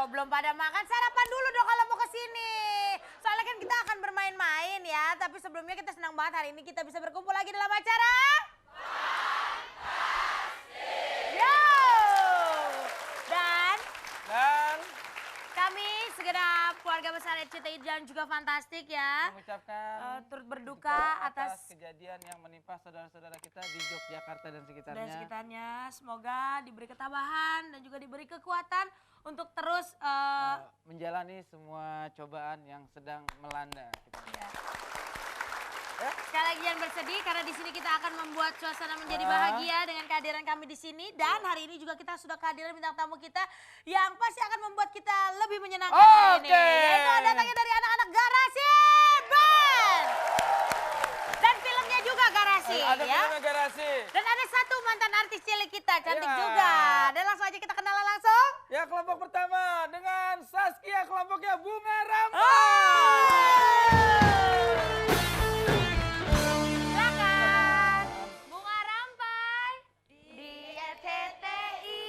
kok belum pada makan? Sarapan dulu dong kalau mau kesini. Soalnya kan kita akan bermain-main ya. Tapi sebelumnya kita senang banget hari ini kita bisa berkumpul lagi dalam acara. Yo! Dan kami segenap keluarga besar RCTI dan juga Fantastik ya. Mengucapkan turut berduka atas kejadian yang menimpa saudara-saudara kita di Yogyakarta dan sekitarnya. Semoga diberi ketabahan dan juga diberi kekuatan untuk terus menjalani semua cobaan yang sedang melanda kita. Sekali lagi jangan bersedih karena di sini kita akan membuat suasana menjadi bahagia dengan kehadiran kami di sini, dan hari ini juga kita sudah kehadiran bintang tamu kita yang pasti akan membuat kita lebih menyenangkan hari ini. Yaitu datangnya dari anak-anak Garasi Band. Dan filmnya juga Garasi Ada ya. filmnya Garasi. Dan ada satu mantan artis cilik kita, cantik juga. Dan langsung aja kita kenalan langsung. Ya, kelompok pertama dengan Saskia, kelompoknya Bunga Rampai. Silakan. Bunga Rampai di RCTI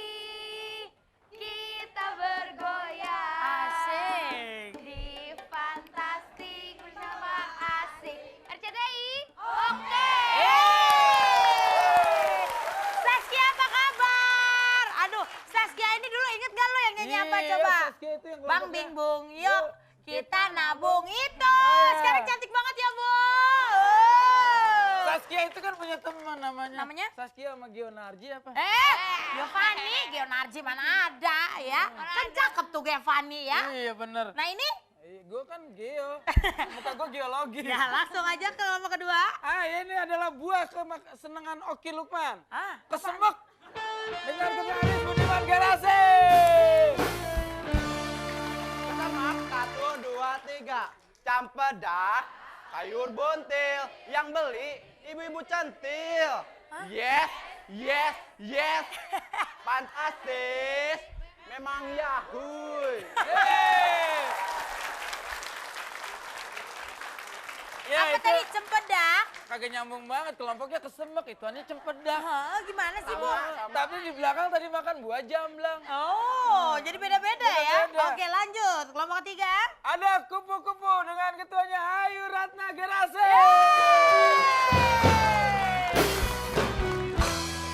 kita bergoyang. Asik. Di Fantastik bersama Asik. RCTI. Oke. Saskia apa kabar? Aduh, Saskia ini dulu inget gak lo yang nyanyi apa coba? Saskia itu yang Bang kelompoknya. Bing Bung, yuk kita nabung itu. Sekarang cantik banget ya, Bu. Saskia itu kan punya teman namanya. Namanya? Saskia sama Gionarji apa? Giovanni, Gionarji mana ada ya? Kan cakep tuh Giovanni ya. Iya bener. Nah ini, Gue kan geo, muka gue geologi. ya langsung aja ke kelompok kedua. Ini adalah buah kesenangan Oki Lukman. Apa? Kesemek dengan gitaris Budiman Garasi. Kesemek 1, 2, 3. Campedak, sayur buntil. Yang beli ibu-ibu centil. Yes, yes, yes. Fantastis. Memang yahuy. Ya, Apa itu tadi cempedak? kagak nyambung banget, kelompoknya kesemek, ituannya cempedak. Gimana sih, Bu? Tapi di belakang tadi makan buah jamblang. Oh, jadi beda-beda ya? Beda-beda. Oke, lanjut. Kelompok ketiga. Ada kupu-kupu dengan ketuanya Ayu Ratna Garasi.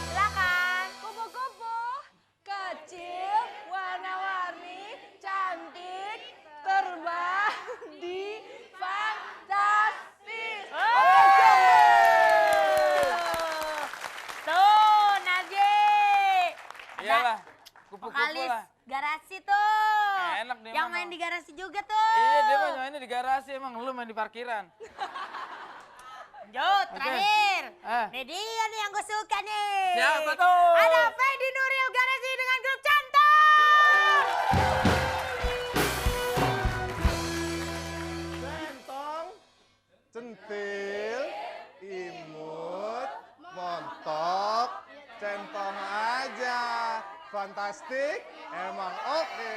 Silakan. Kupu-kupu kecil, warna-warni, cantik, terbang di fantastis. Tuh, Najee. Iyalah, kupu-kupu Vokalis lah. Garasi tuh. Enak dia Yang mah. main di garasi juga tuh. Iya, dia mah mainnya di garasi, emang lu main di parkiran. Lanjut, terakhir. Ah. Nih dia nih yang gue suka nih. Siapa tuh? Ada Fedi Nuril Garasi dengan grup Cantok. Centong, centil, imut, montok, centong aja. Fantastik, emang oke.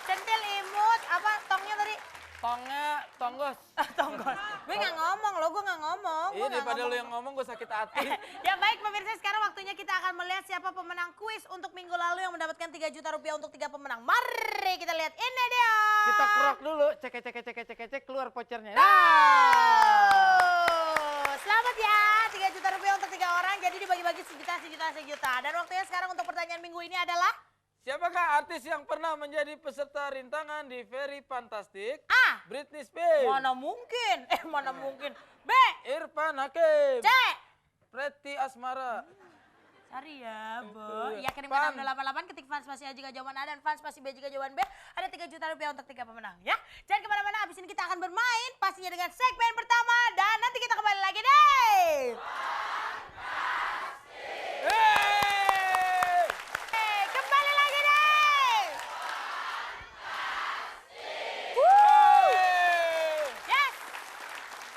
Centil imut, apa tongnya tadi? Tongnya tonggos. Tonggos. Gue nggak ngomong loh, gue nggak ngomong. Iya, daripada lu yang ngomong gue sakit hati. Ya baik pemirsa, sekarang waktunya kita akan melihat siapa pemenang kuis untuk minggu lalu yang mendapatkan 3 juta rupiah untuk 3 pemenang. Mari kita lihat, ini dia. Kita kerok dulu, cek keluar vouchernya. Selamat ya, 3 juta rupiah untuk 3 orang, jadi dibagi-bagi sejuta. Dan waktunya sekarang untuk pertanyaan minggu ini adalah Siapakah artis yang pernah menjadi peserta rintangan di Very Fantastic? A. Britney Spears. Mana mungkin? Mana mungkin? B. Irfan Hakim. C. Preti Asmara. Cari ya, Bu. Ya kirim ke 688, ketik fans spasi A jika jawaban A dan fans spasi B jika jawaban B. Ada 3 juta rupiah untuk 3 pemenang ya. Jangan kemana-mana, abis ini kita akan bermain. Pastinya dengan segmen pertama dan nanti kita kembali lagi deh. Kembali lagi deh. Yes.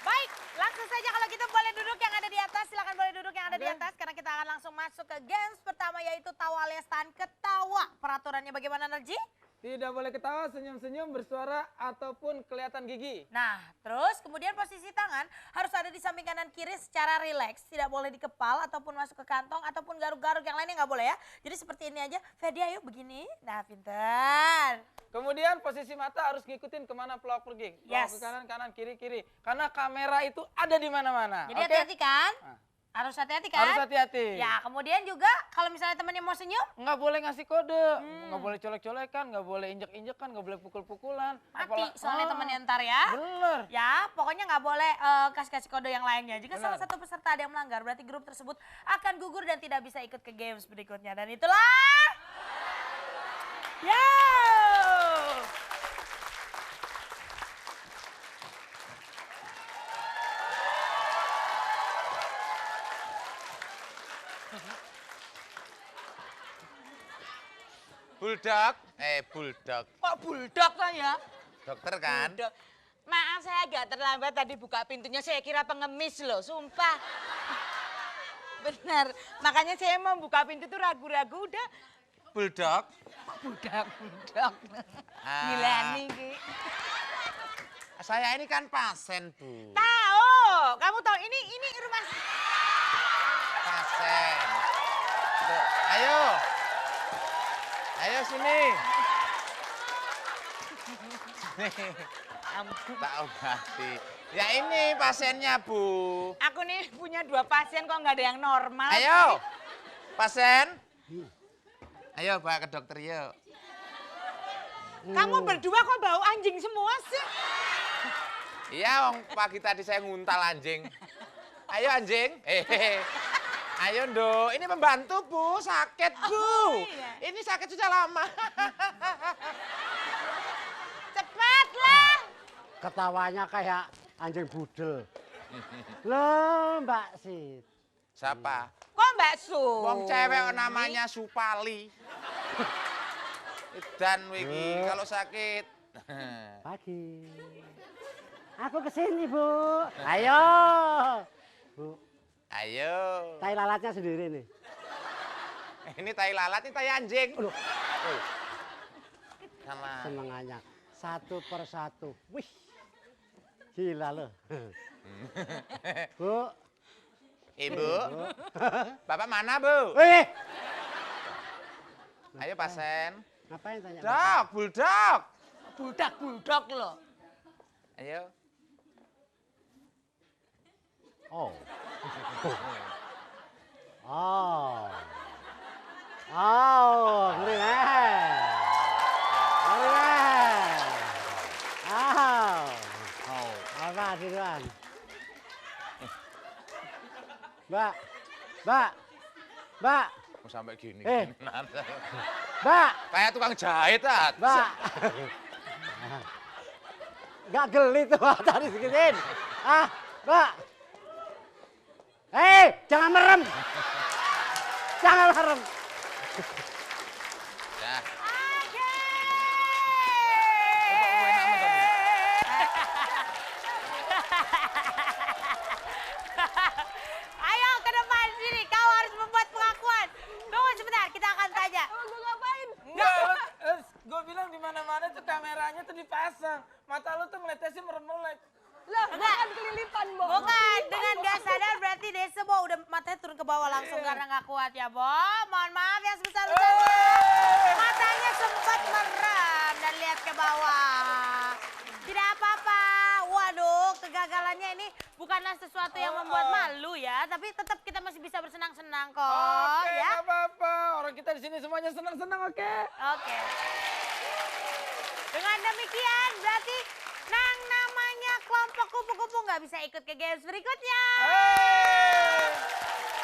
Baik, langsung saja kalau gitu boleh duduk yang ada di atas. Silakan boleh duduk yang ada di atas karena kita akan langsung masuk ke games pertama yaitu tawa alias tahan ketawa. Peraturannya bagaimana, Nerji? Tidak boleh ketawa, senyum-senyum, bersuara, ataupun kelihatan gigi. Nah, terus kemudian posisi tangan harus ada di samping kanan kiri secara rileks. Tidak boleh dikepal ataupun masuk ke kantong ataupun garuk-garuk, yang lainnya nggak boleh ya. Jadi seperti ini aja. Ferdi ayo begini. Nah, pintar. Kemudian posisi mata harus ngikutin kemana pelawak pergi. Pelawak Yes. ke kanan, kanan, kiri, kiri. Karena kamera itu ada di mana-mana. Jadi Oke? hati-hati kan? Nah. Harus hati-hati kan? Harus hati-hati. Ya, kemudian juga kalau misalnya temannya mau senyum, Nggak boleh ngasih kode, nggak boleh colek-colekan, nggak boleh injek-injekan, nggak boleh pukul-pukulan. mati soalnya temannya ntar ya. Bener. Ya, pokoknya nggak boleh kasih-kasih kode yang lainnya. Jika salah Benar. satu peserta ada yang melanggar, berarti grup tersebut akan gugur dan tidak bisa ikut ke games berikutnya. Dan itulah... Yo! Bulldog. Kok bulldog kan ya? Dokter kan? Bulldog. Maaf saya agak terlambat tadi buka pintunya, saya kira pengemis loh, sumpah. Benar, makanya saya mau buka pintu tuh ragu-ragu udah. Bulldog. Bulldog. Ah. Gila nih, Ki. Saya ini kan pasien, Bu. Tahu, kamu tahu ini rumah. Pasien. Tuh, ayo. Ayo sini. Tak obati. Ya ini pasiennya, Bu. Aku nih punya 2 pasien kok nggak ada yang normal. Ayo. Pasien. Ayo, bawa ke dokter yuk. Kamu berdua kok bau anjing semua sih? Iya, Wong, pagi tadi saya nguntal anjing. Ayo anjing. Ayo, Nduk. Ini membantu, Bu. Sakit, Bu. iya. Ini sakit sudah lama. Cepatlah. Ketawanya kayak anjing budel. Loh, Mbak Sid. Siapa? Kok Mbak Su? Wong cewek namanya Supali. Dan wiki kalau sakit. Pagi. Aku kesini, Bu. Ayo. Bu, Ayo. tai lalatnya sendiri nih. Ini tai lalat, ini tai anjing. Loh. Sama. Senengannya. Satu persatu. Wih. Gila loh. Bu. Ibu. Bapak mana, Bu? Wih. Ayo pasien. Ngapain tanya? Dok, bulldog. Bulldog loh. Ayo. Oh. Oh. Oh, ngeri nih. Ngeri nih. Oh. Oh. Apa duluan? Mbak. Mbak. Mbak. Mau sampai gini. Eh. Ginian. Mbak. Kayak tukang jahit, ah. Mbak. Gak geli tuh tadi segituin. Ah, Mbak. Hei, jangan merem. Jangan merem. Ya. Ayo ke depan sini, kau harus membuat pengakuan. Tunggu sebentar, kita akan tanya. Enggak, gue bilang di mana-mana tuh kameranya tuh dipasang. Mata lu tuh ngeliatnya sih merem-melek. Lah, bukan kelilipan, Bo. Bukan, dengan gak sadar berarti Desa, Bo, udah matanya turun ke bawah langsung karena gak kuat ya, Bo. Mohon maaf yang sebesar-besarnya. Matanya sempat merem dan lihat ke bawah. Tidak apa-apa. Waduh, kegagalannya ini bukanlah sesuatu yang membuat malu ya, tapi tetap kita masih bisa bersenang-senang kok, Oke, ya. nggak apa-apa. Orang kita di sini semuanya senang-senang, oke? Oke. Dengan demikian berarti Nang namanya kelompok kupu-kupu nggak bisa ikut ke games berikutnya.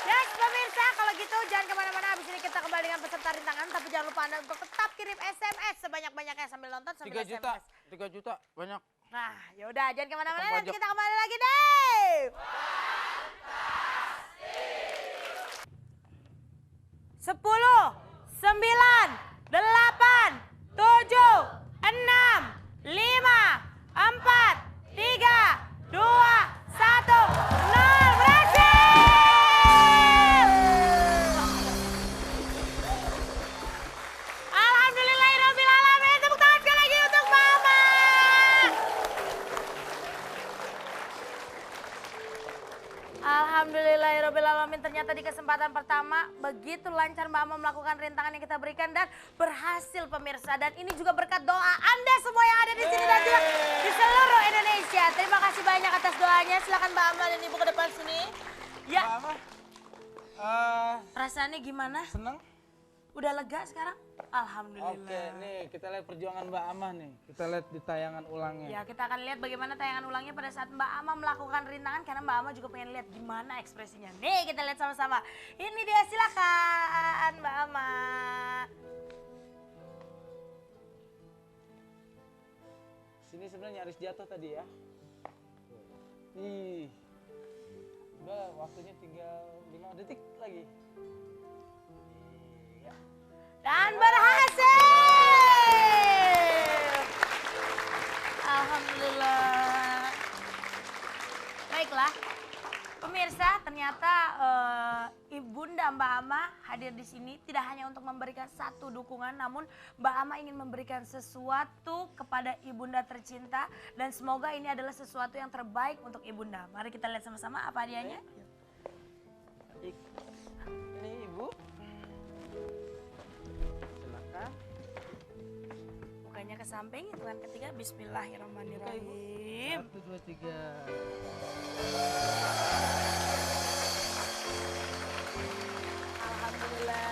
Yes, pemirsa, kalau gitu jangan kemana-mana. Habis ini kita kembali dengan peserta rintangan. Tapi jangan lupa Anda untuk tetap kirim SMS sebanyak-banyaknya sambil nonton sambil 3 juta, SMS. 3 juta, banyak. Nah, yaudah jangan kemana-mana. Tetap Nanti pajak. kita kembali lagi deh. Sepuluh, 9, 8, 7, 6, 5, 4, 3, 2, 1, 0, berhasil! Alhamdulillahirrahmanirrahim, tepuk kesempatan pertama begitu lancar Mbak Ama melakukan rintangan yang kita berikan dan berhasil pemirsa. Dan ini juga berkat doa Anda semua yang ada di sini dan juga di seluruh Indonesia. Terima kasih banyak atas doanya. Silakan Mbak Ama dan Ibu ke depan sini. Ya. Mbak Ama, perasaannya gimana? seneng? Udah lega sekarang? Alhamdulillah. Oke, nih kita lihat perjuangan Mbak Ama nih. Kita lihat di tayangan ulangnya. Ya, kita akan lihat bagaimana tayangan ulangnya pada saat Mbak Ama melakukan rintangan karena Mbak Ama juga pengen lihat gimana ekspresinya. Nih, kita lihat sama-sama. Ini dia, silakan Mbak Ama. Sini sebenarnya nyaris jatuh tadi ya. Ih. Udah waktunya tinggal 5 detik lagi. Iya. Dan berhasil. Alhamdulillah. Baiklah. Pemirsa, ternyata Ibunda Mbak Ama hadir di sini tidak hanya untuk memberikan satu dukungan, namun Mbak Ama ingin memberikan sesuatu kepada Ibunda tercinta dan semoga ini adalah sesuatu yang terbaik untuk Ibunda. Mari kita lihat sama-sama apa hadiahnya. Ini Ibu. Silakan. Mukanya ke samping, hitungan ketiga, bismillahirrahmanirrahim. 1, 2, 3. Alhamdulillah.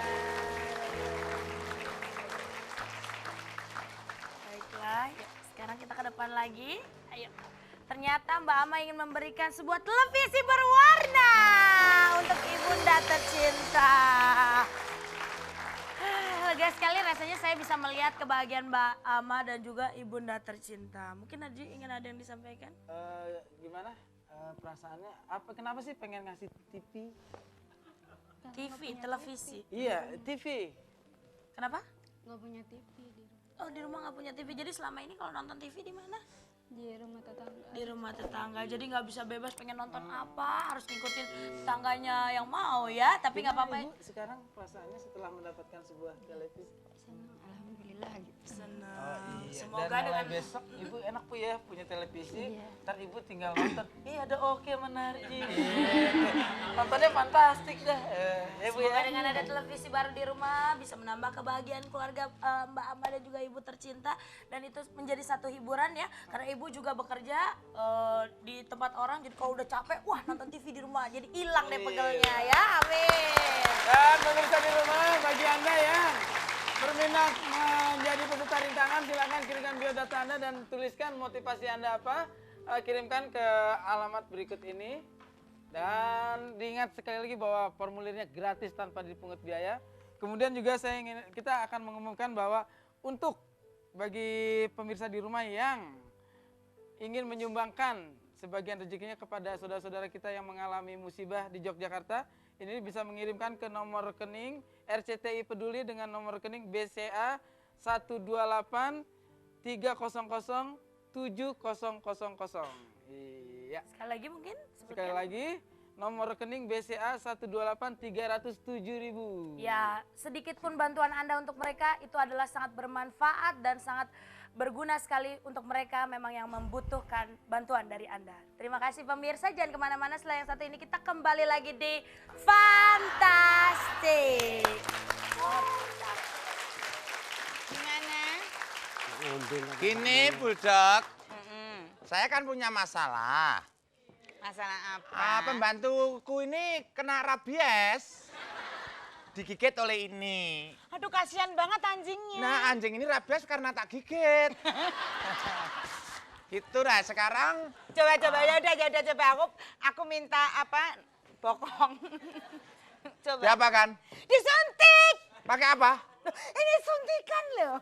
Baiklah, ya, sekarang kita ke depan lagi. Ayo. Ternyata Mbak Ama ingin memberikan sebuah televisi berwarna untuk Ibunda tercinta. Lega sekali rasanya saya bisa melihat kebahagiaan Mbak Ama dan juga Ibunda tercinta. Mungkin Haji ingin ada yang disampaikan? Gimana perasaannya? Kenapa sih pengen ngasih TV? TV, televisi. Iya, TV. Kenapa? Nggak punya TV di rumah. Oh, di rumah nggak punya TV. Jadi selama ini kalau nonton TV di mana? Di rumah tetangga. Di rumah tetangga. Jadi nggak bisa bebas pengen nonton apa, harus ngikutin tetangganya yang mau ya. Tapi nggak apa-apa. Ibu sekarang perasaannya setelah mendapatkan sebuah televisi? Senang, alhamdulillah gitu. Senang. Iya. Semoga Dan mulai dengan besok Ibu enak Bu ya punya televisi. Iya. Ntar Ibu tinggal nonton. Iya ada oke menarik. Nontonnya fantastik dah. Ya Bu Semoga ya. dengan ada televisi baru di rumah bisa menambah kebahagiaan keluarga Mbak Ama dan juga Ibu tercinta. Dan itu menjadi satu hiburan ya. Karena Ibu juga bekerja di tempat orang. Jadi kalau udah capek, wah nonton TV di rumah. Jadi hilang deh pegelnya ya. Amin. Dan pemirsa di rumah, bagi Anda yang berminat menjadi peserta rintangan, silakan kirimkan biodata Anda dan tuliskan motivasi Anda apa. Kirimkan ke alamat berikut ini. Dan diingat sekali lagi bahwa formulirnya gratis tanpa dipungut biaya. Kemudian juga kita akan mengumumkan bahwa untuk bagi pemirsa di rumah yang ingin menyumbangkan sebagian rezekinya kepada saudara-saudara kita yang mengalami musibah di Yogyakarta, ini bisa mengirimkan ke nomor rekening RCTI Peduli dengan nomor rekening BCA 128 300 7000. Iya. Sekali lagi mungkin? Sekali lagi, nomor rekening BCA 128 307.000. Ya, sedikit pun bantuan Anda untuk mereka itu adalah sangat bermanfaat dan sangat berguna sekali untuk mereka memang yang membutuhkan bantuan dari Anda. Terima kasih pemirsa, jangan kemana-mana. Setelah yang satu ini kita kembali lagi di Fantastik. Gimana? Gini, Bulldog. Saya kan punya masalah. Masalah apa? Pembantuku ini kena rabies. Digigit oleh ini. Aduh kasihan banget anjingnya. Nah, anjing ini rabies karena tak gigit. Gitu lah sekarang. Coba ya udah coba aku minta apa? Bokong. Coba. Ya apa kan? Disuntik. Pakai apa? Ini suntikan loh.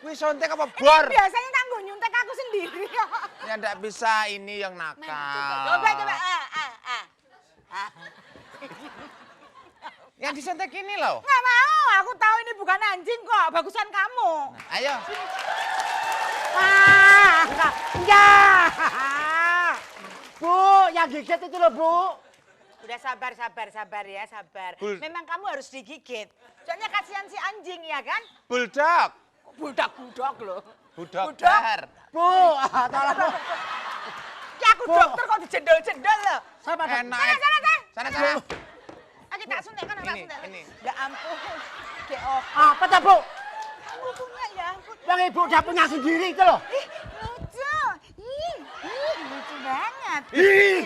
Wih, sontek apa bor? Biasanya tangguh nyuntek aku sendiri. Ya enggak bisa, ini yang nakal. Coba. Yang disentek ini loh. Nggak mau, aku tahu ini bukan anjing kok, bagusan kamu. Nah, ayo. Enggak. Bu, yang gigit itu loh, Bu. Udah sabar ya, sabar. Bul- Memang kamu harus digigit. Soalnya kasihan si anjing ya kan? Bulldog. Budak loh. Budokter. Bu, tolong Bu. Ya aku dokter kok dijendol-jendol loh. Saya pada Enak. Sana. Sana. Ayo kita tak suntik kan, tak Ini, suntik. ini. Ya ampun. Geok. Apa tak, Bu? Kamu punya ya ampun. Bang Ibu udah punya sendiri itu loh. Ih, lucu. Lucu banget. Ih,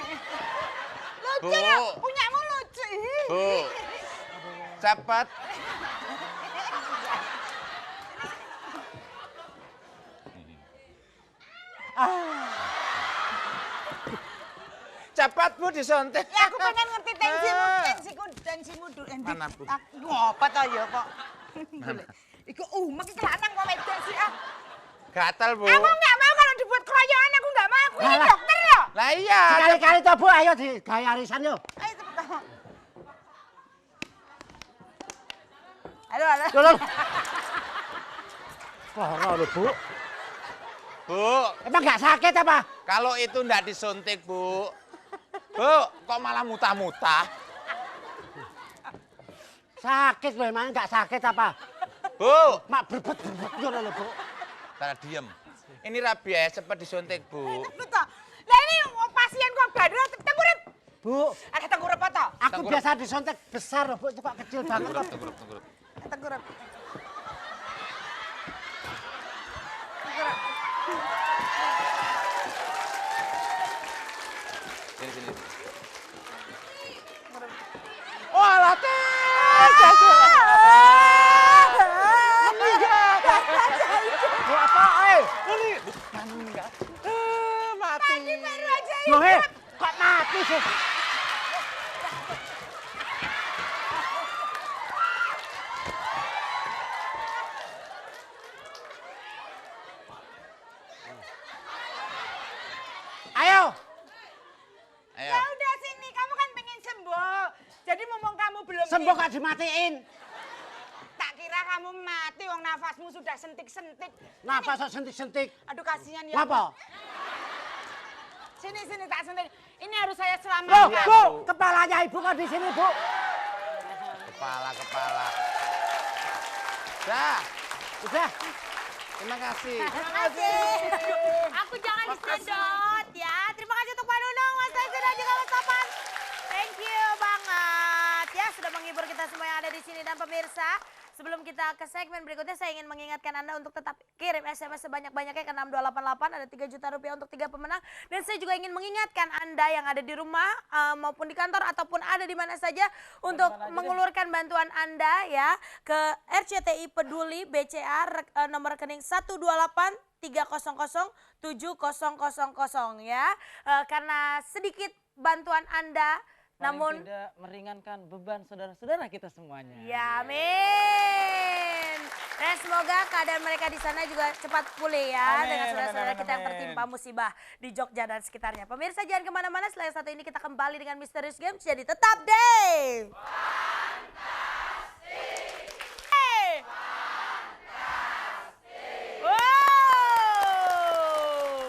Lucu Bu. ya, punyamu lucu. Ih. Bu. Cepat. Cepat Bu disuntik. Ya aku pengen ngerti tensimu dulu. Mana, Bu? Ngapa toh ya kok? Iku umek iki lanang kok wedok sih ah. Gatal Bu. Aku nggak mau kalau dibuat keroyokan, aku nggak mau. Aku ini Alah. dokter loh. Lah iya. sekali-kali toh Bu, ayo di gaya arisan yuk. Ayo cepet. Halo, halo. Tolong. Koro lho, Bu. Bu, Emang nggak sakit apa? kalau itu ndak disuntik Bu. Bu, kok malah muta-muta? Sakit loh, emang nggak sakit apa? Bu, Mak berbet ngono lho, Bu. tada diem. Ini rabies, cepat disuntik Bu. Cepet toh. Lah ini pasien kok baru tengkurap. Bu, Ada tengkurap apa toh? aku Tengkurap. biasa disuntik besar loh, Bu. Itu kok kecil banget loh. Tengkurap. Tengkurap. Sini. Oh, latih. Bu, apa? Mati. Baru aja Loh, kok mati sih? Ayo. Ayo. Ya udah sini, kamu kan pengen sembuh. Jadi mumpung kamu belum Sembuh kok dimatiin. tak kira kamu mati, wong nafasmu sudah sentik-sentik. Nafas kok sentik-sentik. Aduh kasihan ya. Ngapa? Sini tak sentik. Ini harus saya Loh, selamatkan. Bu, kepalanya Ibu kok di sini, Bu? Kepala. Dah, Udah. terima kasih. Terima kasih. Aku jangan disedot ya. Terima kasih untuk Pak Nunung, Mas Tasir dan juga Mas Topan. Thank you banget ya sudah menghibur kita semua yang ada di sini dan pemirsa. Sebelum kita ke segmen berikutnya, saya ingin mengingatkan Anda untuk tetap kirim SMS sebanyak-banyaknya ke 6288. Ada 3 juta rupiah untuk 3 pemenang. Dan saya juga ingin mengingatkan Anda yang ada di rumah maupun di kantor ataupun ada di mana saja untuk mengulurkan bantuan Anda ya ke RCTI Peduli BCA nomor rekening 128 300 7000 ya. Karena sedikit bantuan Anda namun tidak meringankan beban saudara-saudara kita semuanya. ya amin. Dan semoga keadaan mereka di sana juga cepat pulih ya Amin, dengan saudara-saudara amin, kita yang amin. tertimpa musibah di Jogja dan sekitarnya. Pemirsa jangan kemana-mana, setelah yang satu ini kita kembali dengan Misterius Games, jadi tetap deh.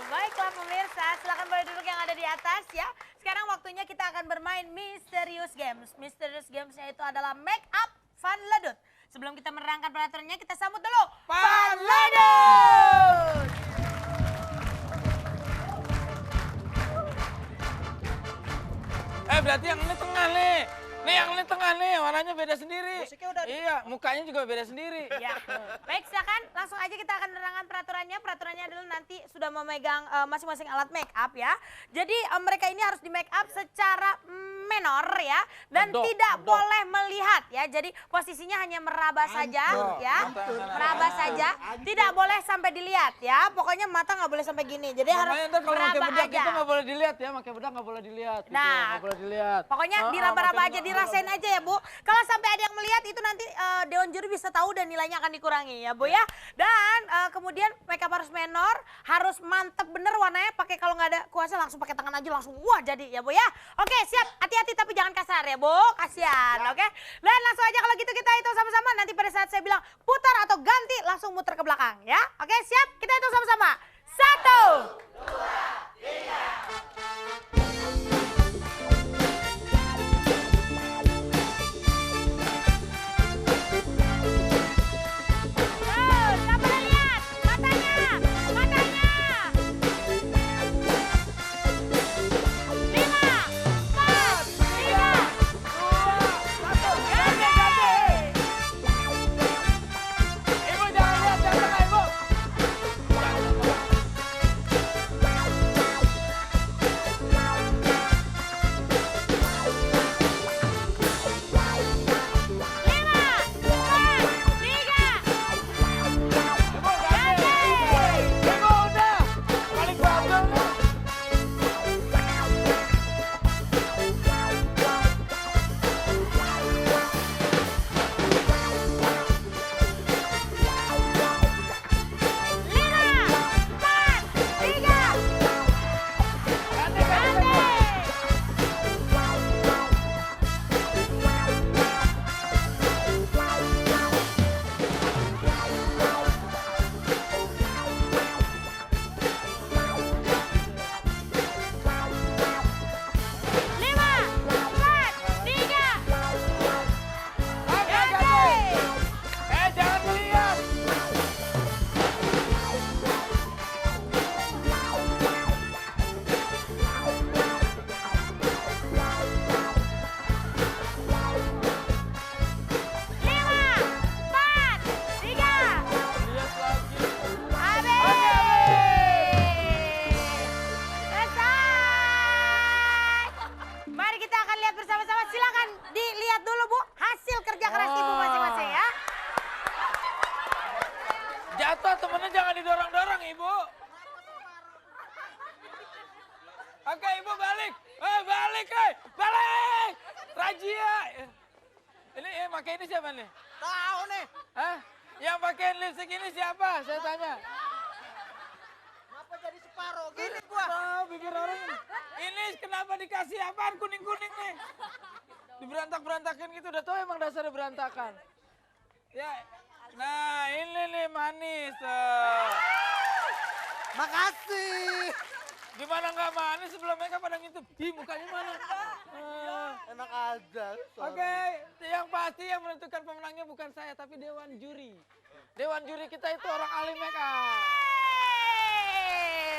Baiklah pemirsa, silakan boleh duduk yang ada di atas ya. Sekarang waktunya kita akan bermain Misterius Games. Misterius Games-nya itu adalah make up Van Ledut. Sebelum kita menerangkan peraturannya, kita sambut dulu Van Ledut. Berarti yang ini tengah nih. Nih yang ini tengah nih, warnanya beda sendiri. Iya, mukanya juga beda sendiri. Ya. Baik, silakan langsung aja kita akan menerangkan peraturannya. Peraturannya adalah nanti sudah memegang masing-masing alat make up ya. Jadi mereka ini harus di make up secara menor ya dan tidak boleh melihat ya. Jadi posisinya hanya meraba saja ya. Meraba saja, tidak boleh sampai dilihat ya. Pokoknya mata nggak boleh sampai gini. Jadi harus Makanya ntar kalau pakai meraba bedak aja. itu nggak boleh dilihat ya, pakai bedak nggak boleh dilihat. Gitu, Nah, nggak boleh dilihat. Pokoknya diraba-raba aja, dirasain aja ya Bu. Kalau sampai ada yang melihat itu nanti Dewan Juri bisa tahu dan nilainya akan dikurangi ya Bu ya. Dan kemudian makeup harus menor, harus mantep bener warnanya. Pakai kalau nggak ada kuasa langsung pakai tangan aja langsung wah jadi ya Bu ya. Oke siap, hati-hati tapi jangan kasar ya Bu, kasihan oke. Dan langsung aja kalau gitu kita hitung sama-sama. Nanti pada saat saya bilang putar atau ganti langsung muter ke belakang ya. Oke siap, kita hitung sama-sama. 1, 2, 1. jatuh, temennya jangan didorong-dorong, Ibu. Oke, Ibu balik. Balik, balik. Rajia. Ini pakai ini siapa nih? Tahu nih. Hah? Yang pakai lipstick ini siapa? Saya tanya. Kenapa jadi separuh gini gua? Oh, bibir orang ini. Ini kenapa dikasih apaan kuning-kuning nih? Diberantak-berantakin gitu, udah tau emang dasarnya berantakan. Ya, nah ini nih manis. Makasih. Gimana nggak manis sebelum mereka pada ngintip? Ih, mukanya mana? Enak aja. Oke, yang pasti yang menentukan pemenangnya bukan saya, tapi Dewan Juri. Dewan Juri kita itu orang ahli make up.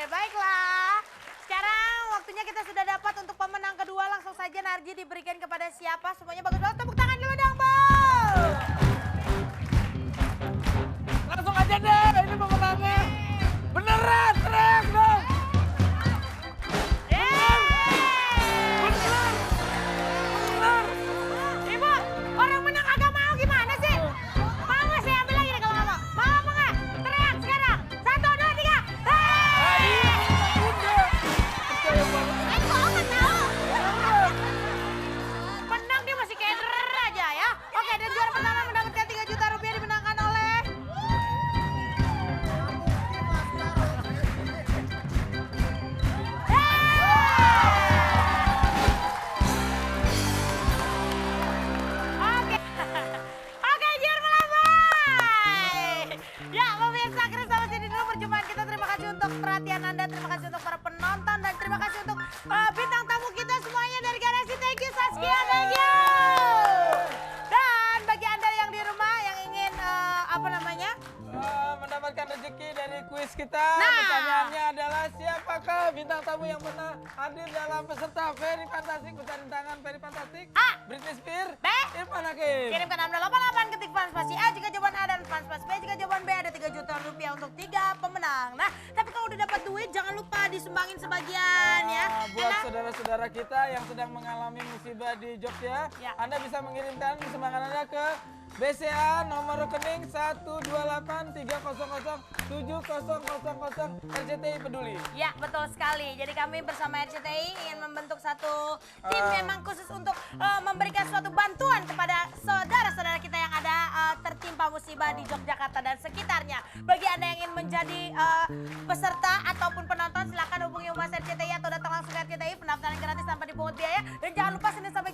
Baiklah, sekarang waktunya kita sudah dapat untuk pemenang kedua. Langsung saja Narji diberikan kepada siapa? Semuanya bagus banget, tepuk tangan dulu dong, Bol. Langsung aja deh, ini pemenangnya. Beneran, teriak dong. Ibu, orang menang agak mau gimana sih? Mau nggak saya ambil lagi nih kalau nggak mau? Mau apa nggak? Teriak sekarang. 1, 2, 3. Bohongan tahu. Menang dia masih keder aja ya. Oke, dan juara pertama mendapatkan 3 juta rupiah dimenangkan oleh Oke, juara melambai. Ya, pemirsa, akhirnya sampai sini dulu perjumpaan kita. Terima kasih untuk perhatian Anda, terima kasih untuk para penonton, dan terima kasih untuk bintang tamu kita semuanya dari Garasi. Thank you Saskia, thank you. Dan bagi Anda yang di rumah yang ingin Mendapatkan rezeki dari kuis kita. Nah. Pertanyaannya adalah siapakah bintang tamu yang pernah hadir dalam peserta Very Fantastic Pencarian Tangan Very Fantastic? A. Britney Spears. B. Irfan Hakim. Kirim ke 688, ketik fans spasi A jika jawaban A dan fans spasi B jika jawaban B. Ada 3 juta rupiah untuk 3 pemenang. Nah, tapi kalau udah dapat duit jangan lupa disumbangin sebagian ya. Buat Karena saudara-saudara kita yang sedang mengalami musibah di Jogja, Ya. Anda bisa mengirimkan sumbangan Anda ke BCA nomor rekening 128300700 RCTI Peduli. ya, betul sekali. Jadi kami bersama RCTI ingin membentuk satu tim memang khusus untuk memberikan suatu bantuan kepada saudara-saudara kita yang ada tertimpa musibah di Yogyakarta dan sekitarnya. Bagi Anda yang ingin menjadi peserta ataupun penonton, silakan hubungi Humas RCTI atau datang langsung ke RCTI. Pendaftaran gratis tanpa dipungut biaya. Dan jangan lupa Senin sampai